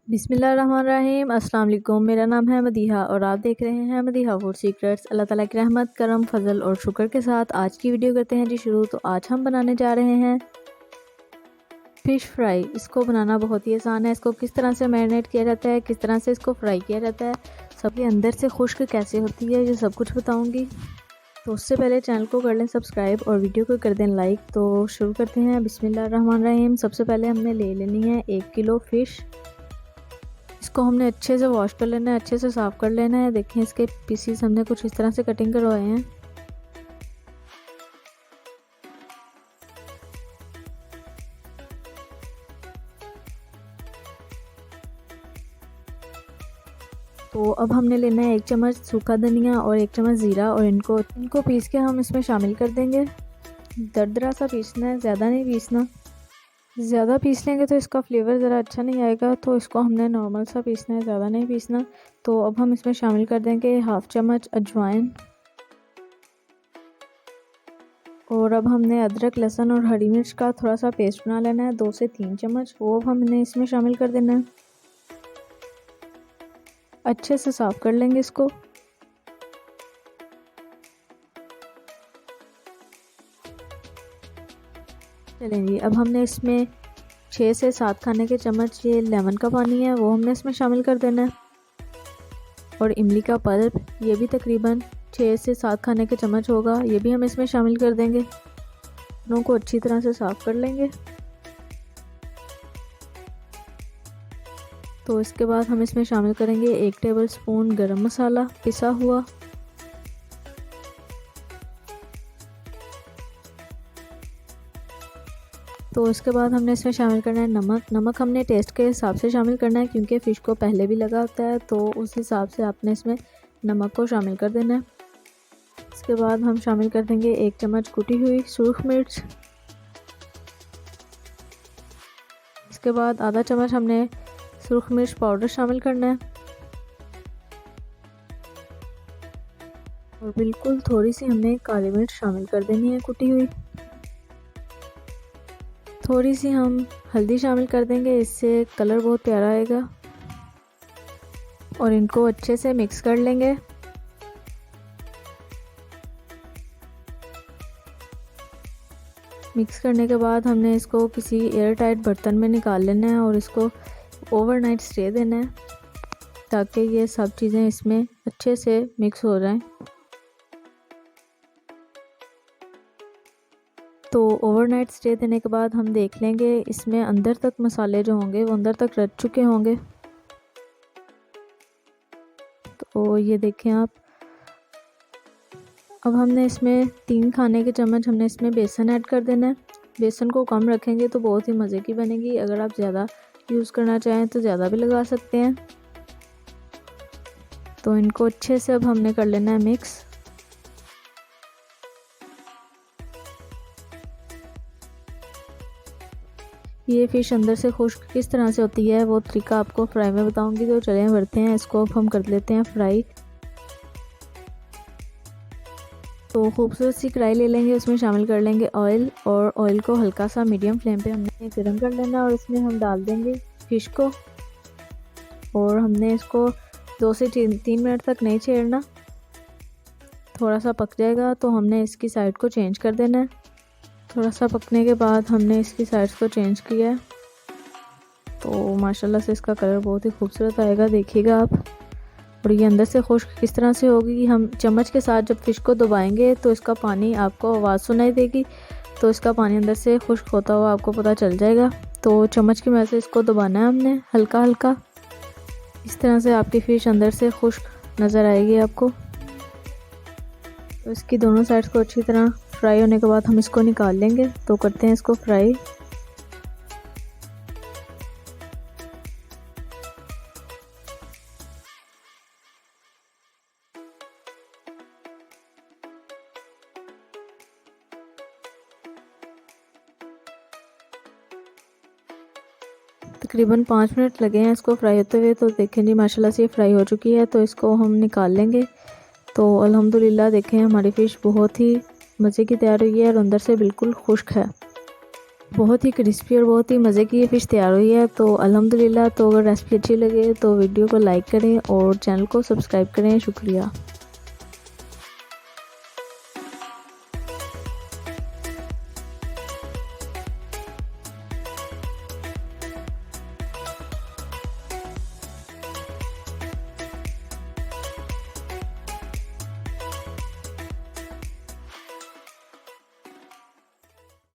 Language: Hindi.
बिस्मिल्लाहिर्रहमानिर्रहीम। अस्सलाम वालेकुम। मेरा नाम है मदीहा और आप देख रहे हैं मदीहा फूड सीक्रेट्स। अल्लाह ताला की रहमत, करम, फजल और शुक्र के साथ आज की वीडियो करते हैं जी शुरू। तो आज हम बनाने जा रहे हैं फ़िश फ्राई। इसको बनाना बहुत ही आसान है। इसको किस तरह से मैरिनेट किया जाता है, किस तरह से इसको फ्राई किया जाता है, सबके अंदर से खुश्क कैसे होती है, ये सब कुछ बताऊँगी। तो उससे पहले चैनल को कर लें सब्सक्राइब और वीडियो को कर दें लाइक। तो शुरू करते हैं। बिस्मिल्लाहिर्रहमानिर्रहीम। सबसे पहले हमने ले लेनी है 1 किलो फ़िश। इसको हमने अच्छे से वॉश कर लेना है, अच्छे से साफ़ कर लेना है। देखें इसके पीसीस हमने कुछ इस तरह से कटिंग करवाए हैं। तो अब हमने लेना है 1 चम्मच सूखा धनिया और 1 चम्मच ज़ीरा और इनको पीस के हम इसमें शामिल कर देंगे। दरदरा सा पीसना है, ज़्यादा नहीं पीसना। ज़्यादा पीस लेंगे तो इसका फ्लेवर ज़रा अच्छा नहीं आएगा, तो इसको हमने नॉर्मल सा पीसना है, ज़्यादा नहीं पीसना। तो अब हम इसमें शामिल कर देंगे 1/2 चम्मच अजवाइन। और अब हमने अदरक, लहसुन और हरी मिर्च का थोड़ा सा पेस्ट बना लेना है, 2 से 3 चम्मच। वो अब हमने इसमें शामिल कर देना है। अच्छे से साफ़ कर लेंगे इसको। चलें जी, अब हमने इसमें 6 से 7 खाने के चम्मच ये लेमन का पानी है, वो हमने इसमें शामिल कर देना है। और इमली का पल्प, ये भी तकरीबन 6 से 7 खाने के चम्मच होगा, ये भी हम इसमें शामिल कर देंगे। दोनों को अच्छी तरह से साफ़ कर लेंगे। तो इसके बाद हम इसमें शामिल करेंगे 1 टेबलस्पून गरम मसाला पिसा हुआ। तो इसके बाद हमने इसमें शामिल करना है नमक हमने टेस्ट के हिसाब से शामिल करना है, क्योंकि फ़िश को पहले भी लगा होता है, तो उस हिसाब से आपने इसमें नमक को शामिल कर देना है। इसके बाद हम शामिल कर देंगे 1 चम्मच कुटी हुई सूरख मिर्च। इसके बाद आधा चम्मच हमने सूरख मिर्च पाउडर शामिल करना है। और बिल्कुल थोड़ी सी हमने काली मिर्च शामिल कर देनी है कुटी हुई। थोड़ी सी हम हल्दी शामिल कर देंगे, इससे कलर बहुत प्यारा आएगा। और इनको अच्छे से मिक्स कर लेंगे। मिक्स करने के बाद हमने इसको किसी एयर टाइट बर्तन में निकाल लेना है और इसको ओवरनाइट स्टे देना है, ताकि ये सब चीज़ें इसमें अच्छे से मिक्स हो जाएं। तो ओवरनाइट स्टे देने के बाद हम देख लेंगे इसमें अंदर तक मसाले जो होंगे वो अंदर तक रच चुके होंगे। तो ये देखें आप। अब हमने इसमें 3 खाने के चम्मच हमने इसमें बेसन ऐड कर देना है। बेसन को कम रखेंगे तो बहुत ही मज़े की बनेगी। अगर आप ज़्यादा यूज़ करना चाहें तो ज़्यादा भी लगा सकते हैं। तो इनको अच्छे से अब हमने कर लेना है मिक्स। ये फ़िश अंदर से खुश्क किस तरह से होती है वो तरीका आपको फ्राई में बताऊंगी। तो चलें बढ़ते हैं, इसको अब हम कर लेते हैं फ्राई। तो खूबसूरत सी कढ़ाई ले लेंगे, उसमें शामिल कर लेंगे ऑयल। और ऑयल को हल्का सा मीडियम फ्लेम पे हमने गर्म कर लेना और इसमें हम डाल देंगे फ़िश को। और हमने इसको 2 से 3 मिनट तक नहीं छेड़ना। थोड़ा सा पक जाएगा तो हमने इसकी साइड को चेंज कर देना है। थोड़ा सा पकने के बाद हमने इसकी साइड्स को चेंज किया है, तो माशाल्लाह से इसका कलर बहुत ही खूबसूरत आएगा, देखिएगा आप। और ये अंदर से खुश्क किस तरह से होगी, हम चम्मच के साथ जब फ़िश को दबाएंगे तो इसका पानी आपको आवाज़ सुनाई देगी। तो इसका पानी अंदर से खुश्क होता हुआ आपको पता चल जाएगा। तो चम्मच की मदद से इसको दबाना है हमने हल्का हल्का। इस तरह से आपकी फ़िश अंदर से खुश्क नज़र आएगी आपको। तो इसकी दोनों साइड्स को अच्छी तरह फ्राई होने के बाद हम इसको निकाल लेंगे। तो करते हैं इसको फ्राई। तकरीबन 5 मिनट लगे हैं इसको फ्राई होते हुए। तो देखें जी माशाल्लाह से ये फ्राई हो चुकी है, तो इसको हम निकाल लेंगे। तो अल्हम्दुलिल्लाह देखें हमारी फ़िश बहुत ही मज़े की तैयार हुई है और अंदर से बिल्कुल खुश्क है। बहुत ही क्रिस्पी और बहुत ही मज़े की ये फ़िश तैयार हुई है। तो अल्हम्दुलिल्लाह। तो अगर रेसिपी अच्छी लगे तो वीडियो को लाइक करें और चैनल को सब्सक्राइब करें। शुक्रिया।